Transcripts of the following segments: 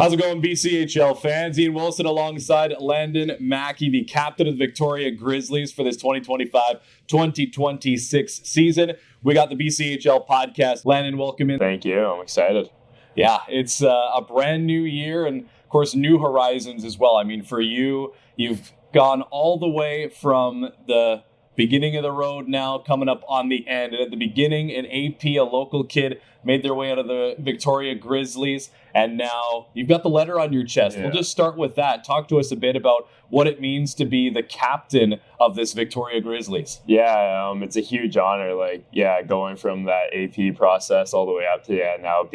How's it going, BCHL fans? Ian Wilson alongside Landon Mackie, the captain of the Victoria Grizzlies for this 2025-2026 season. We got the BCHL podcast. Landon, welcome in. Thank you. I'm excited. Yeah, it's a brand new year and, of course, new horizons as well. I mean, for you, you've gone all the way from the beginning of the road now, coming up on the end. And at the beginning, an AP, a local kid, made their way out of the Victoria Grizzlies. And now you've got the letter on your chest. Yeah. We'll just start with that. Talk to us a bit about what it means to be the captain of this Victoria Grizzlies. Yeah, it's a huge honor. Going from that AP process all the way up to now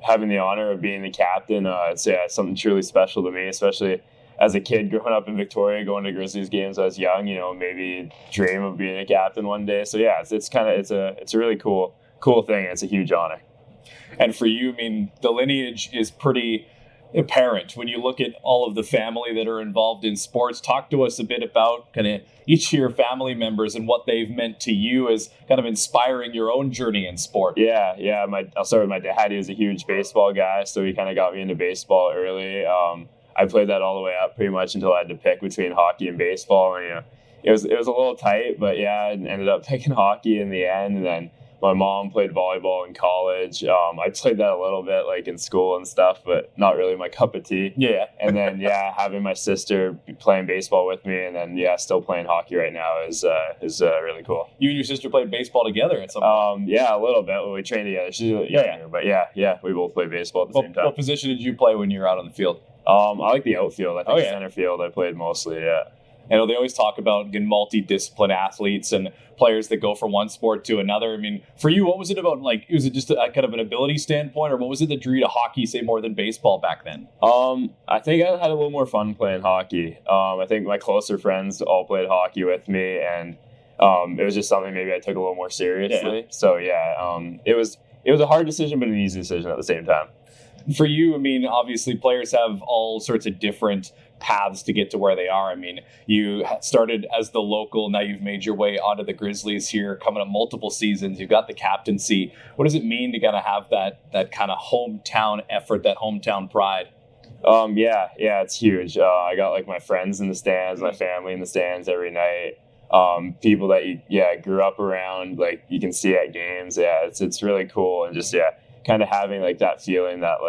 having the honor of being the captain. It's something truly special to me, especially as a kid growing up in Victoria, going to Grizzlies games as young. Maybe dream of being a captain one day. So yeah, it's a really cool thing. It's a huge honor. And for you, I mean, the lineage is pretty apparent when you look at all of the family that are involved in sports. Talk to us a bit about kind of each of your family members and what they've meant to you as kind of inspiring your own journey in sport. Yeah. I'll start with my dad. He was a huge baseball guy, so he kind of got me into baseball early. I played that all the way up pretty much until I had to pick between hockey and baseball. And, it was a little tight, but I ended up picking hockey in the end. And then my mom played volleyball in college. I played that a little bit in school and stuff, but not really my cup of tea. Yeah. And then, having my sister playing baseball with me and then, still playing hockey right now is really cool. You and your sister played baseball together at some point? Yeah, a little bit. We trained together. She's younger, but we both played baseball at the same time. What position did you play when you were out on the field? I like the outfield. I think center field I played mostly, yeah. And they always talk about multi-discipline athletes and players that go from one sport to another. I mean, for you, what was it about? Was it just a kind of an ability standpoint, or what was it that drew you to hockey, say, more than baseball back then? I think I had a little more fun playing hockey. I think my closer friends all played hockey with me, and it was just something maybe I took a little more seriously. Yeah. So it was a hard decision, but an easy decision at the same time. For you, I mean, obviously players have all sorts of different paths to get to where they are. I mean, you started as the local, now you've made your way onto the Grizzlies here, coming up multiple seasons. You've got the captaincy. What does it mean to kind of have that kind of hometown effort, that hometown pride? It's huge. I got my friends in the stands, my family in the stands every night. People that you grew up around, you can see at games. It's really cool, and just kind of having that feeling that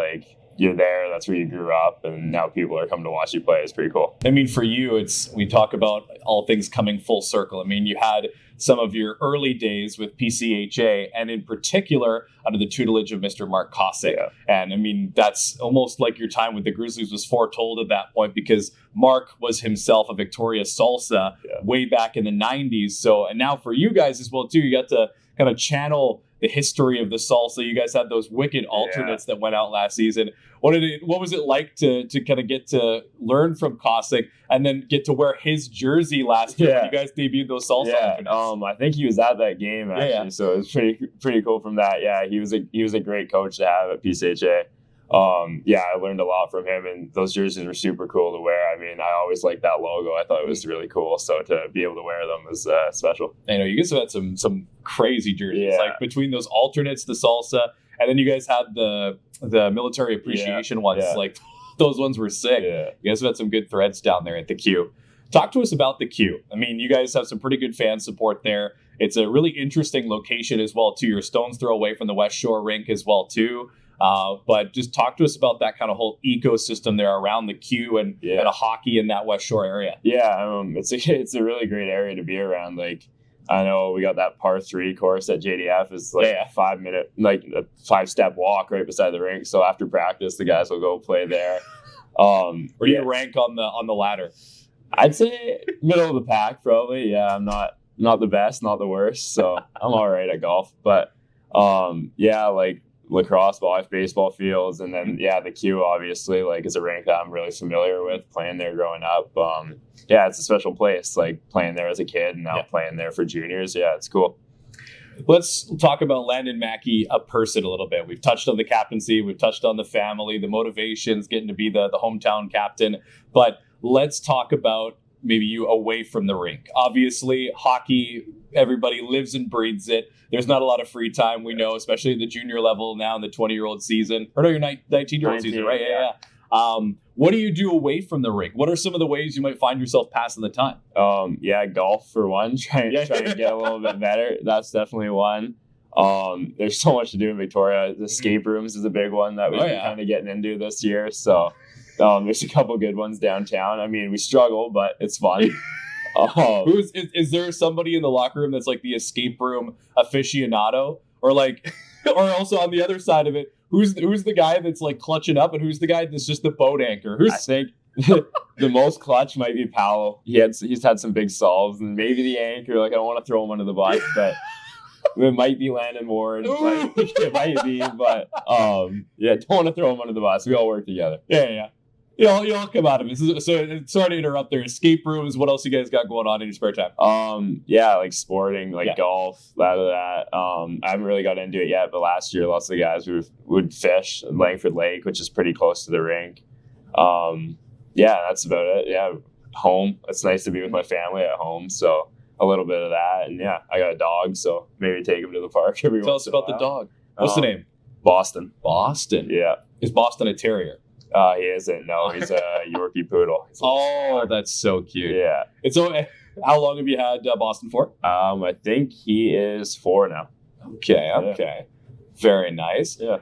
you're there, that's where you grew up, and now people are coming to watch you play is pretty cool. I mean, for you, we talk about all things coming full circle. I mean, you had some of your early days with PCHA, and in particular under the tutelage of Mr. Mark Kosick. Yeah. And I mean, that's almost like your time with the Grizzlies was foretold at that point, because Mark was himself a Victoria salsa way back in the 90s. So, and now for you guys as well too, you got to kind of channel the history of the salsa. You guys had those wicked alternates that went out last season. What was it like to kind of get to learn from Kosick and then get to wear his jersey last year when you guys debuted those salsa alternates? I think he was at that game actually, so it was pretty cool from that. Yeah, he was a great coach to have at PCHA. I learned a lot from him, and those jerseys were super cool to wear. I mean, I always liked that logo. I thought it was really cool. So to be able to wear them was special. I know you guys had some crazy jerseys, between those alternates, the salsa, and then you guys had the military appreciation ones. Those ones were sick. Yeah. You guys have had some good threads down there at the Q. Talk to us about the Q. I mean, you guys have some pretty good fan support there. It's a really interesting location as well too. You're a stone's throw away from the West Shore rink as well too. But just talk to us about that kind of whole ecosystem there around the Q and a hockey in that West Shore area. Yeah, it's a really great area to be around. I know we got that par 3 course at JDF. It's a 5-minute, a 5-step walk right beside the rink. So after practice, the guys will go play there. Where do you rank on the ladder? I'd say middle of the pack, probably. Yeah, I'm not the best, not the worst. So I'm all right at golf. But lacrosse, baseball fields, and then the Q obviously is a rink that I'm really familiar with, playing there growing up. It's a special place, playing there as a kid and now playing there for juniors. It's cool. Let's talk about Landon Mackie, a person, a little bit. We've touched on the captaincy, we've touched on the family, the motivations, getting to be the hometown captain, but let's talk about maybe you away from the rink. Obviously, hockey, everybody lives and breathes it. There's not a lot of free time, we know, especially at the junior level now in the 20-year-old season. Or no, you're 19-year-old season, right? Yeah. What do you do away from the rink? What are some of the ways you might find yourself passing the time? Golf for one. Try to get a little bit better. That's definitely one. There's so much to do in Victoria. The escape rooms is a big one that we've been kind of getting into this year. So there's a couple good ones downtown. I mean, we struggle, but it's fun. Is there somebody in the locker room that's like the escape room aficionado, or like, or also on the other side of it, who's the guy that's like clutching up, and who's the guy that's just the boat anchor? I think the most clutch might be Powell. He's had some big solves, and maybe the anchor. Like, I don't want to throw him under the bus, but it might be Landon Ward. It might be, but don't want to throw him under the bus. We all work together. Yeah. You all come out of it. So sorry to interrupt there. Escape rooms. What else you guys got going on in your spare time? Like sporting, golf, that. I haven't really got into it yet, but last year lots of the guys would fish at Langford Lake, which is pretty close to the rink. That's about it. Yeah, home. It's nice to be with my family at home, so a little bit of that. And I got a dog, so maybe take him to the park every once in a while. Tell us about the dog. What's the name? Boston. Boston. Yeah. Is Boston a terrier? He isn't. No, he's a Yorkie poodle. That's so cute. Yeah. How long have you had Boston for? I think he is 4 now. Okay. Yeah. Very nice. Yeah.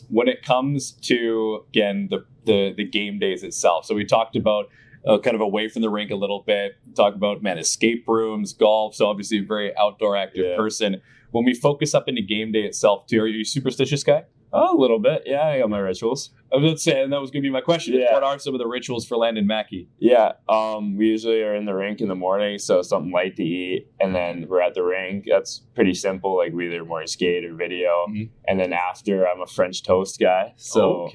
When it comes to, again, the game days itself, so we talked about kind of away from the rink a little bit, talk about escape rooms, golf, so obviously a very outdoor active person. When we focus up into game day itself too, are you a superstitious guy? A little bit. Yeah, I got my rituals. I was saying that was going to be my question. Yeah. What are some of the rituals for Landon Mackie? Yeah, we usually are in the rink in the morning, so something light to eat, and then we're at the rink. That's pretty simple. Like, we either morning skate or video, and then after, I'm a French toast guy. So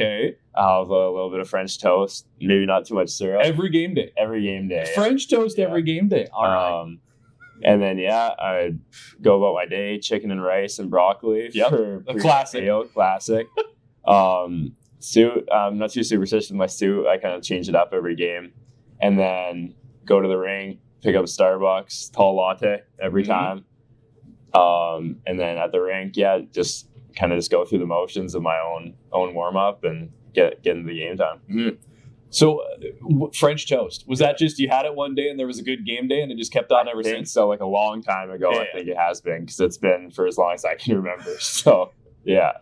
I'll have a little bit of French toast, maybe not too much syrup. Every game day. French toast every game day. All right. And then, I go about my day, chicken and rice and broccoli. For a classic. Classic. Suit, I'm not too superstitious with my suit. I kind of change it up every game. And then go to the ring, pick up a Starbucks, tall latte every time. And then at the rink, just go through the motions of my own warm-up and get into the game time. Mm-hmm. So, French toast, was that just you had it one day and there was a good game day and it just kept on ever since? So, like a long time ago, I think it has been, because it's been for as long as I can remember. So, yeah.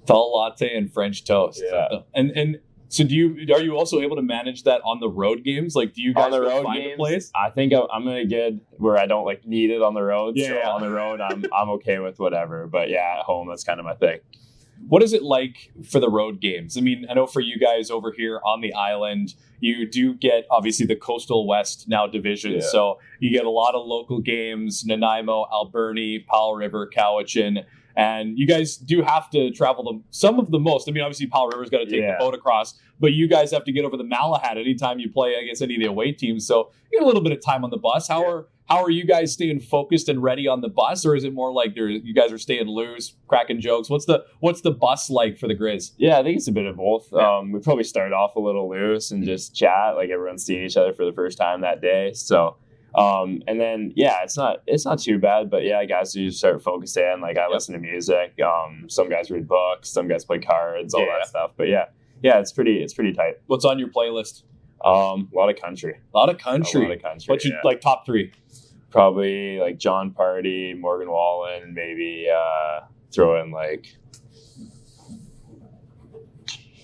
Tall latte and French toast. Yeah. And so are you also able to manage that on the road games? Like, do you guys on the road find games, a place? I think I'm going to get where I don't need it on the road. Yeah. So on the road, I'm okay with whatever. But at home, that's kind of my thing. What is it like for the road games? I mean, I know for you guys over here on the island, you do get, obviously, the Coastal West now division. Yeah. So you get a lot of local games, Nanaimo, Alberni, Powell River, Cowichan. And you guys do have to travel some of the most. I mean, obviously, Powell River's got to take the boat across. But you guys have to get over the Malahat anytime you play against any of the away teams. So you get a little bit of time on the bus. How are you guys staying focused and ready on the bus, or is it more like you guys are staying loose, cracking jokes? What's the bus like for the Grizz? Yeah, I think it's a bit of both. We probably start off a little loose and just chat, like everyone's seeing each other for the first time that day. So, and then it's not too bad, but guys do start focusing. Like, I listen to music. Some guys read books, some guys play cards, all that stuff. But it's pretty tight. What's on your playlist? A lot of country. What's your top 3? Probably like John Party, Morgan Wallen, maybe throw in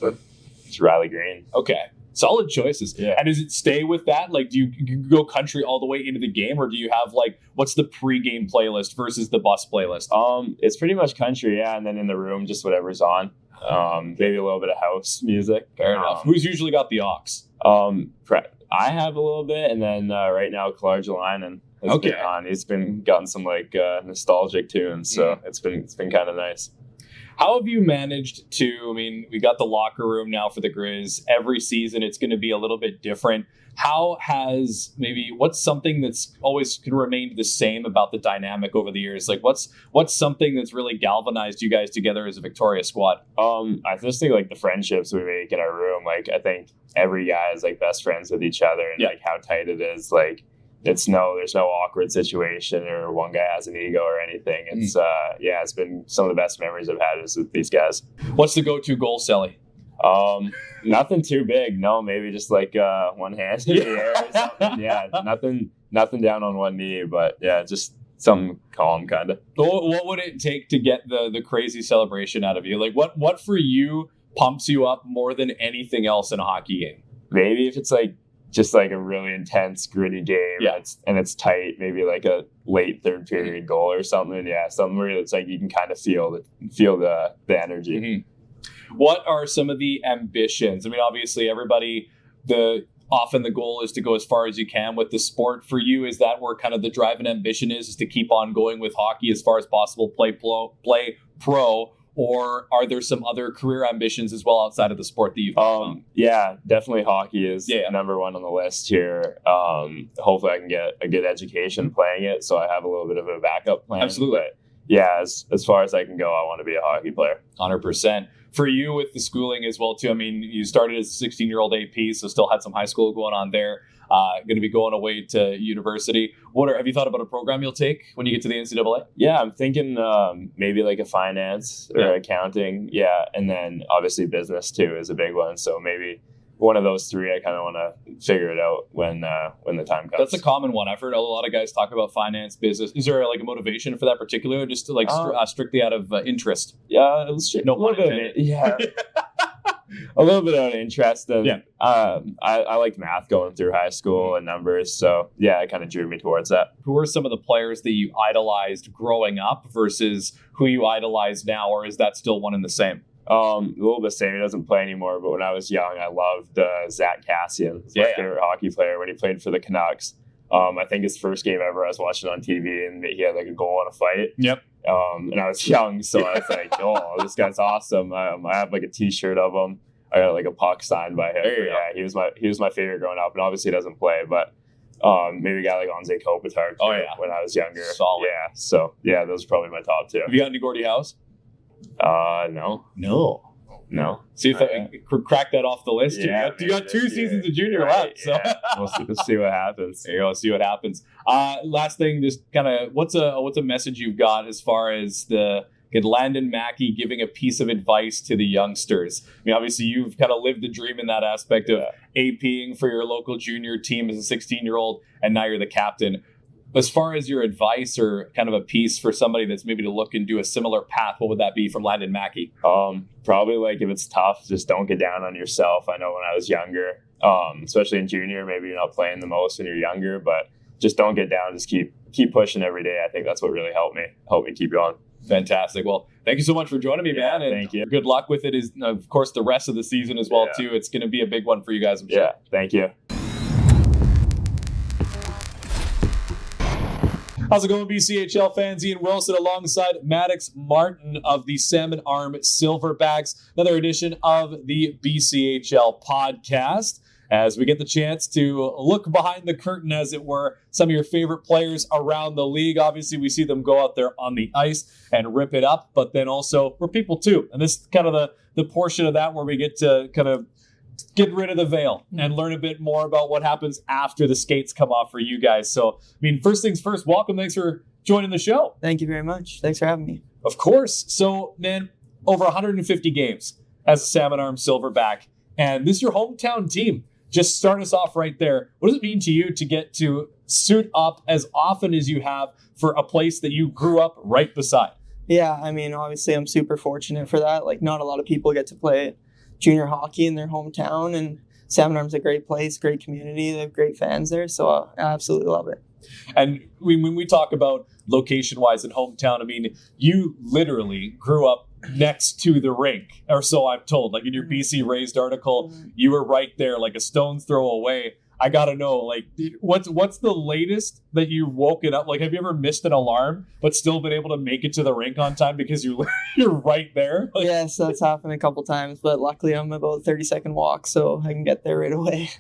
it's Riley Green. Okay. Solid choices. Yeah. And does it stay with that? Like, do you go country all the way into the game, or do you have what's the pregame playlist versus the bus playlist? It's pretty much country, and then in the room, just whatever's on. Maybe a little bit of house music. Fair enough. Who's usually got the aux? I have a little bit, and then right now, Clarge Line has been on. He's been gotten some nostalgic tunes, so it's been kind of nice. How have you managed to, I mean, we got the locker room now for the Grizz. Every season it's going to be a little bit different. What's something that's always can remain the same about the dynamic over the years? Like, what's something that's really galvanized you guys together as a Victoria squad? I just think the friendships we make in our room. I think every guy is best friends with each other, and how tight it is. There's no awkward situation or one guy has an ego or anything. It's it's been some of the best memories I've had is with these guys. What's the go-to goal, Sally? Nothing too big. No, maybe just like one hand in the air or something. Yeah, nothing down on one knee, but yeah, just something calm kind of. What would it take to get the crazy celebration out of you? Like what for you pumps you up more than anything else in a hockey game? Maybe if it's like just like a really intense, gritty game, yeah, and it's tight, maybe like a late third period goal or something. Yeah, something where it's like you can kind of feel the energy. Mm-hmm. What are some of the ambitions? I mean, obviously, everybody, often the goal is to go as far as you can with the sport. For you, is that where kind of the drive and ambition is to keep on going with hockey as far as possible, play pro? Or are there some other career ambitions as well outside of the sport that you've Yeah, definitely hockey is number one on the list here. Hopefully I can get a good education playing it, so I have a little bit of a backup plan. Absolutely. But yeah, as far as I can go, I want to be a hockey player. 100%. For you with the schooling as well, too, I mean, you started as a 16-year-old AP, so still had some high school going on there. Going to be going away to university. Have you thought about a program you'll take when you get to the NCAA? Yeah, I'm thinking maybe like a finance or accounting. Yeah, and then obviously business too is a big one. So maybe one of those three. I kind of want to figure it out when the time comes. That's a common one. I've heard a lot of guys talk about finance, business. Is there like a motivation for that particular, just to like strictly out of interest? Yeah, no, a little bit of it. Yeah. A little bit of interest. And, I liked math going through high school and numbers. So, yeah, it kind of drew me towards that. Who are some of the players that you idolized growing up versus who you idolize now, or is that still one and the same? A little bit the same. He doesn't play anymore, but when I was young, I loved Zach Kassian. He's my favorite hockey player when he played for the Canucks. I think his first game ever I was watching on TV, and he had like a goal on a fight. Yep. And I was young, so I was like, "Oh, this guy's awesome!" I have like a T-shirt of him. I got like a puck signed by him. Yeah, he was my favorite growing up, and obviously he doesn't play, but maybe a guy like Anze Kopitar. When I was younger. Solid. Yeah. So yeah, those are probably my top two. Have you got any Gordie Howe's? No. See if I crack that off the list. Yeah, you got 2 seasons of junior left. So we'll see what happens. There you go. See what happens. Last thing, just kind of what's a message you've got as far as Landon Mackie giving a piece of advice to the youngsters? I mean, obviously you've kind of lived the dream in that aspect of APing for your local junior team as a 16-year-old, and now you're the captain. As far as your advice or kind of a piece for somebody that's maybe to look and do a similar path, what would that be from Landon Mackie? Probably like if it's tough, just don't get down on yourself. I know when I was younger, especially in junior, maybe you're not playing the most when you're younger, but just don't get down. Just keep pushing every day. I think that's what really helped me keep going. Fantastic. Well, thank you so much for joining me, man. And thank you. Good luck with it. Is of course the rest of the season as well too. It's going to be a big one for you guys. I'm sure. Thank you. How's it going, BCHL fans? Ian Wilson alongside Maddux Martin of the Salmon Silverbacks. Another edition of the BCHL podcast, as we get the chance to look behind the curtain, as it were, some of your favorite players around the league. Obviously, we see them go out there on the ice and rip it up, but then also we're people too. And this is kind of the portion of that where we get to kind of get rid of the veil and learn a bit more about what happens after the skates come off for you guys. So, I mean, first things first, welcome. Thanks for joining the show. Thank you very much. Thanks for having me. Of course. So, man, over 150 games as a Salmon Silverback, and this is your hometown team. Just start us off right there. What does it mean to you to get to suit up as often as you have for a place that you grew up right beside? Yeah, I mean, obviously I'm super fortunate for that. Like, not a lot of people get to play junior hockey in their hometown, and Salmon Arm's a great place, great community. They have great fans there, so I absolutely love it. And when we talk about location-wise and hometown, I mean, you literally grew up next to the rink, or so I'm told. Like in your BC Raised article, you were right there, like a stone's throw away. I gotta know, like, what's the latest that you've woken up? Like, have you ever missed an alarm but still been able to make it to the rink on time because you're right there? Like, yes, that's happened a couple times, but luckily I'm about a 30-second walk, so I can get there right away.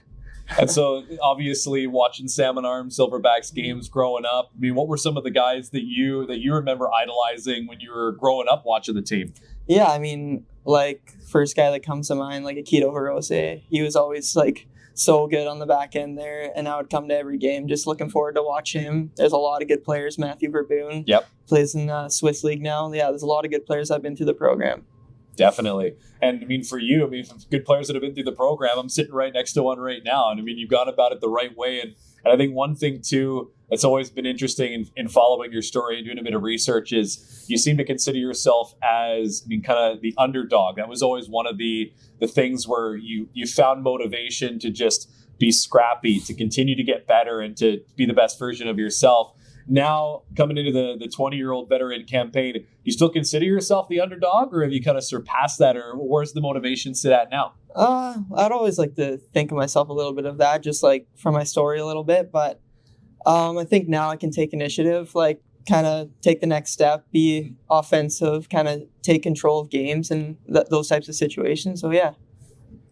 And so, obviously, watching Salmon Silverbacks games growing up, I mean, what were some of the guys that you remember idolizing when you were growing up watching the team? Yeah, I mean, like, first guy that comes to mind, like Akito Hirose. He was always, like, so good on the back end there, and I would come to every game just looking forward to watch him. There's a lot of good players. Matthew Verboon plays in the Swiss League now. Yeah, there's a lot of good players that have been through the program. Definitely. And I mean, for you, I mean, good players that have been through the program, I'm sitting right next to one right now. And I mean, you've gone about it the right way. And I think one thing too, that's always been interesting in following your story and doing a bit of research is you seem to consider yourself as, I mean, kind of the underdog. That was always one of the things where you found motivation to just be scrappy, to continue to get better and to be the best version of yourself. Now, coming into the 20-year-old veteran campaign, do you still consider yourself the underdog, or have you kind of surpassed that, or where's the motivation sit at now? I'd always like to think of myself a little bit of that, just like from my story a little bit. But I think now I can take initiative, like kind of take the next step, be offensive, kind of take control of games and those types of situations. So, yeah.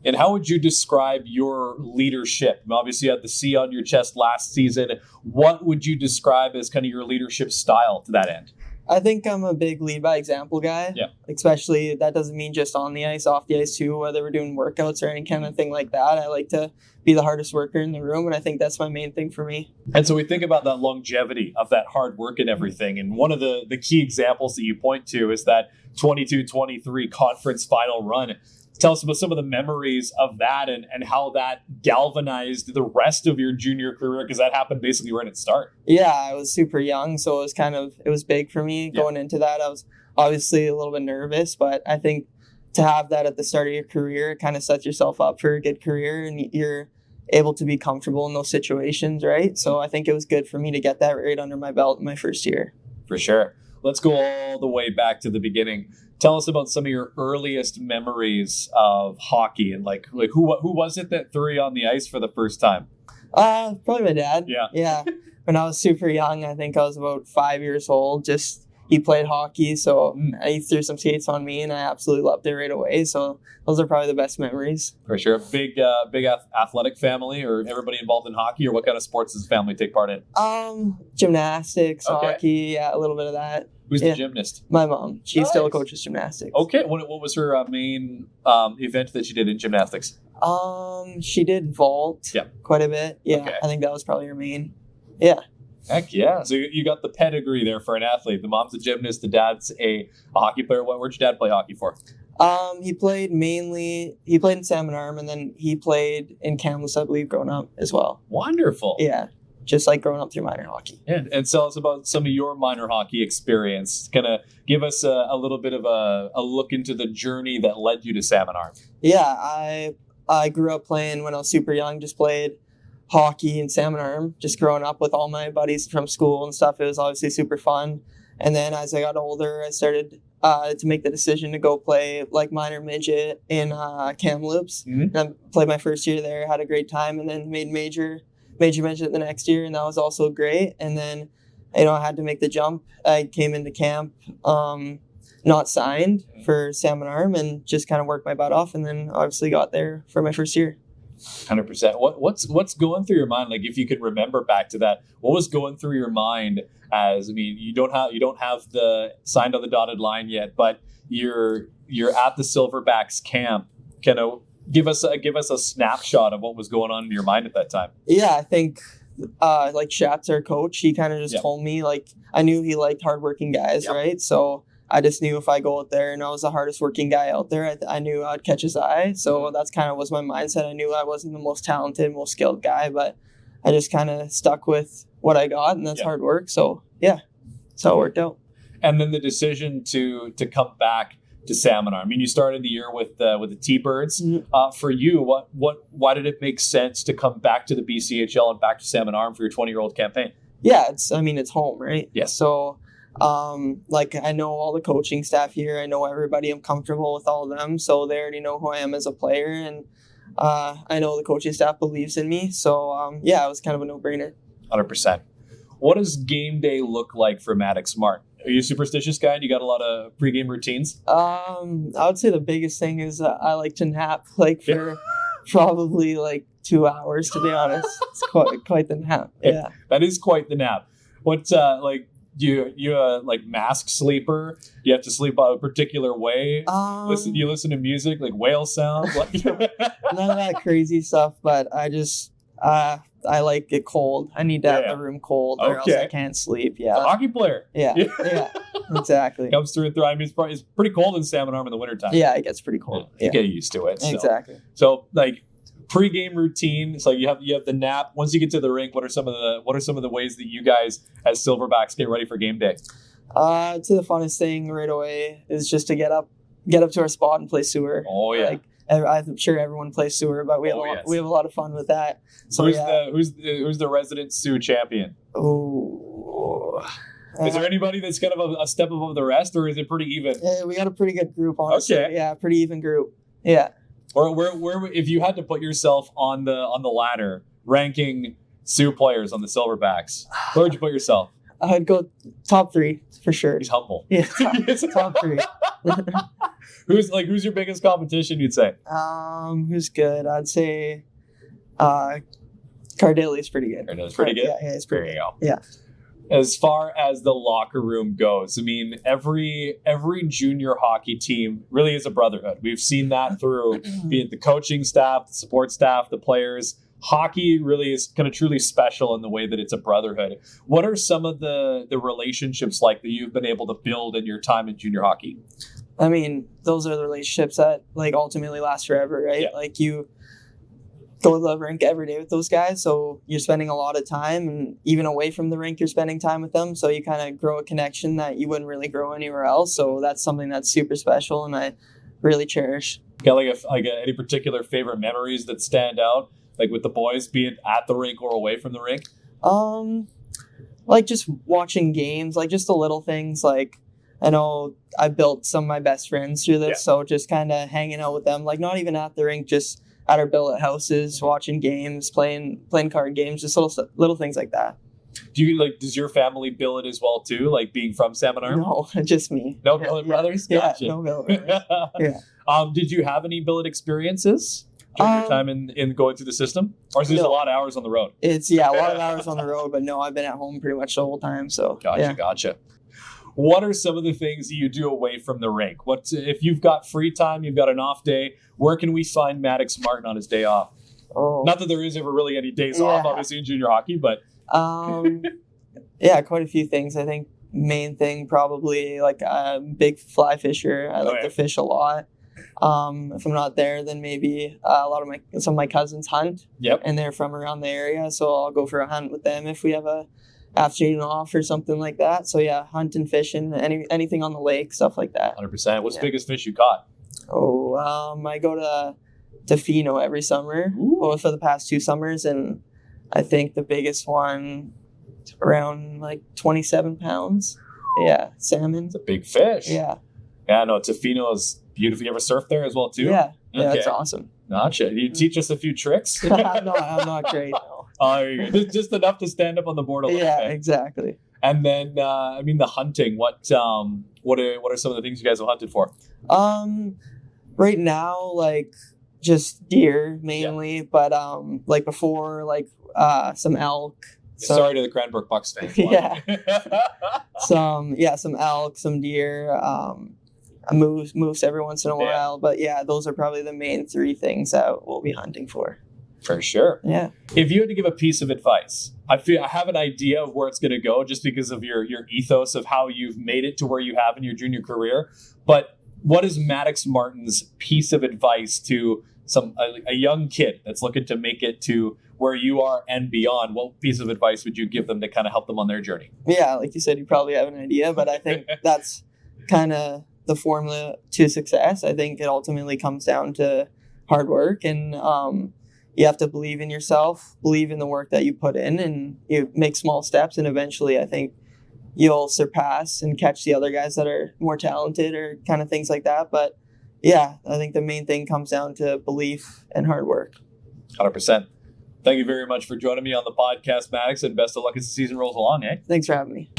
And how would you describe your leadership? Obviously, you had the C on your chest last season. What would you describe as kind of your leadership style to that end? I think I'm a big lead by example guy. Yeah. Especially, that doesn't mean just on the ice, off the ice too, whether we're doing workouts or any kind of thing like that. I like to be the hardest worker in the room, and I think that's my main thing for me. And so we think about that longevity of that hard work and everything. And one of the key examples that you point to is that 22-23 conference final run. Tell us about some of the memories of that and how that galvanized the rest of your junior career, because that happened basically right at start. Yeah, I was super young, so it was big for me going into that. I was obviously a little bit nervous, but I think to have that at the start of your career, it kind of sets yourself up for a good career, and you're able to be comfortable in those situations, right? So I think it was good for me to get that right under my belt in my first year. For sure. Let's go all the way back to the beginning. Tell us about some of your earliest memories of hockey, and like who was it that threw you on the ice for the first time? Probably my dad. Yeah. When I was super young, I think I was about 5 years old. He played hockey, so he threw some skates on me, and I absolutely loved it right away. So those are probably the best memories. For sure. Big athletic family, or everybody involved in hockey, or what kind of sports does the family take part in? Gymnastics, hockey, a little bit of that. Who's the gymnast? My mom. She still coaches gymnastics. Okay. What was her main event that she did in gymnastics? She did vault quite a bit. Yeah, okay. I think that was probably her main. Yeah. Heck yeah. So you got the pedigree there for an athlete. The mom's a gymnast, the dad's a hockey player. Where'd your dad play hockey for? He played in Salmon, and then he played in Kamloops, I believe, growing up as well. Wonderful. Yeah. Just like growing up through minor hockey. And tell us about some of your minor hockey experience. Kind of give us a little bit of a look into the journey that led you to Salmon. Yeah, I grew up playing when I was super young, just played hockey in Salmon, just growing up with all my buddies from school and stuff. It was obviously super fun. And then as I got older, I started to make the decision to go play like minor midget in Kamloops. Mm-hmm. And I played my first year there, had a great time, and then made major midget the next year, and that was also great. And then, I had to make the jump. I came into camp not signed for Salmon and just kind of worked my butt off, and then obviously got there for my first year. 100%. What's going through your mind? Like, if you could remember back to that, what was going through your mind as, I mean, you don't have the signed on the dotted line yet, but you're at the Silverbacks camp. Kind of give us a snapshot of what was going on in your mind at that time. Yeah, I think like Schatz, our coach, he kind of just told me, like, I knew he liked hardworking guys, right? So I just knew if I go out there and I was the hardest working guy out there, I knew I'd catch his eye. So that's kind of was my mindset. I knew I wasn't the most talented, most skilled guy, but I just kind of stuck with what I got, and that's hard work. So yeah, that's how it worked out. And then the decision to come back to Salmon. I mean, you started the year with the T-Birds. Mm-hmm. For you, why did it make sense to come back to the BCHL and back to Salmon for your 20-year-old campaign? Yeah, it's home, right? Yes. So like, I know all the coaching staff here. I know everybody. I'm comfortable with all of them. So they already know who I am as a player. And I know the coaching staff believes in me. So, it was kind of a no-brainer. 100%. What does game day look like for Maddux Martin? Are you a superstitious guy? Do you got a lot of pregame routines? I would say the biggest thing is I like to nap, like, for probably like 2 hours, to be honest. It's quite the nap. Yeah. That is quite the nap. What, like, you like mask sleeper? You have to sleep a particular way? You listen to music like whale sounds? Like none of that crazy stuff, but I just I like it cold. I need to have Yeah. the room cold, or else Okay. I can't sleep. A Yeah, hockey player. yeah, exactly. Comes through and through. I mean, it's pretty cold in Salmon Arm in the wintertime. Yeah, it gets pretty cold. You Yeah, get used to it. So. exactly. So like pre-game routine. It's like you have the nap. Once you get to the rink, what are some of the ways that you guys as Silverbacks get ready for game day? To the funnest thing right away is just to get up to our spot and play sewer. Oh yeah. Like, I'm sure everyone plays sewer, but we have a lot of fun with that. So who's the resident Sioux champion? Oh. Is there anybody that's kind of a step above the rest, or is it pretty even? We got a pretty good group, honestly. Okay. Yeah, pretty even group. Yeah. Or where if you had to put yourself on the ladder ranking Sioux players on the Silverbacks, where would you put yourself? I'd go top 3 for sure. He's humble. Yeah, top 3. Who's your biggest competition, you'd say? Who's good? I'd say Cardilli's pretty good. Cardilli's pretty good? Yeah, it's pretty There you good. go. Yeah. As far as the locker room goes, I mean, every junior hockey team really is a brotherhood. We've seen that through be it the coaching staff, the support staff, the players. Hockey really is kind of truly special in the way that it's a brotherhood. What are some of the relationships like that you've been able to build in your time in junior hockey? I mean, those are the relationships that like ultimately last forever, right? Yeah. Like you go to the rink every day with those guys, so you're spending a lot of time, and even away from the rink, you're spending time with them. So you kind of grow a connection that you wouldn't really grow anywhere else. So that's something that's super special, and I really cherish. Got any particular favorite memories that stand out, like with the boys, be it at the rink or away from the rink? Like just watching games, like just the little things. Like I know I built some of my best friends through this, Yeah. so just kind of hanging out with them, like not even at the rink, just at our billet houses, watching games, playing card games, just little things like that. Does your family billet as well too, like being from Salmon Arm? No, just me. No billet brothers? Gotcha. Yeah, no billet brothers. Yeah. Did you have any billet experiences during your time in going through the system? Or is there a lot of hours on the road? It's a lot of hours on the road, but no, I've been at home pretty much the whole time. So Gotcha. What are some of the things that you do away from the rink? If you've got free time, you've got an off day, where can we find Maddux Martin on his day off? Oh. Not that there is ever really any days off, obviously, in junior hockey, but... Yeah, quite a few things. I think main thing probably like a big fly fisher. I like to fish a lot. If I'm not there, then maybe some of my cousins hunt. Yep. And they're from around the area, so I'll go for a hunt with them if we have a afternoon off or something like that. So yeah, hunting, fishing, anything on the lake, stuff like that. 100%. What's the biggest fish you caught? I go to Fino every summer. Well, for the past 2 summers, and I think the biggest one around like 27 pounds. Yeah, salmon. It's a big fish. Yeah. Yeah, no, Tofino is beautiful. You ever surf there as well too? Yeah, Okay. That's awesome. Gotcha. You teach us a few tricks? No, I'm not great. No. Oh, just enough to stand up on the board a little bit. Exactly. And then, the hunting. What are some of the things you guys have hunted for? Right now, like just deer mainly, but like before, like some elk. Sorry to the Cranbrook Bucks fans. Yeah. some elk, some deer, a moose every once in a while. But yeah, those are probably the main 3 things that we'll be hunting for. For sure. Yeah. If you had to give a piece of advice, I have an idea of where it's going to go just because of your ethos of how you've made it to where you have in your junior career. But what is Maddux Martin's piece of advice to a young kid that's looking to make it to where you are and beyond? What piece of advice would you give them to kind of help them on their journey? Yeah, like you said, you probably have an idea, but I think that's kind of the formula to success. I think it ultimately comes down to hard work, and you have to believe in yourself, believe in the work that you put in, and you make small steps, and eventually I think you'll surpass and catch the other guys that are more talented or kind of things like that. But yeah, I think the main thing comes down to belief and hard work. 100%. Thank you very much for joining me on the podcast, Maddux, and best of luck as the season rolls along, eh? Thanks for having me.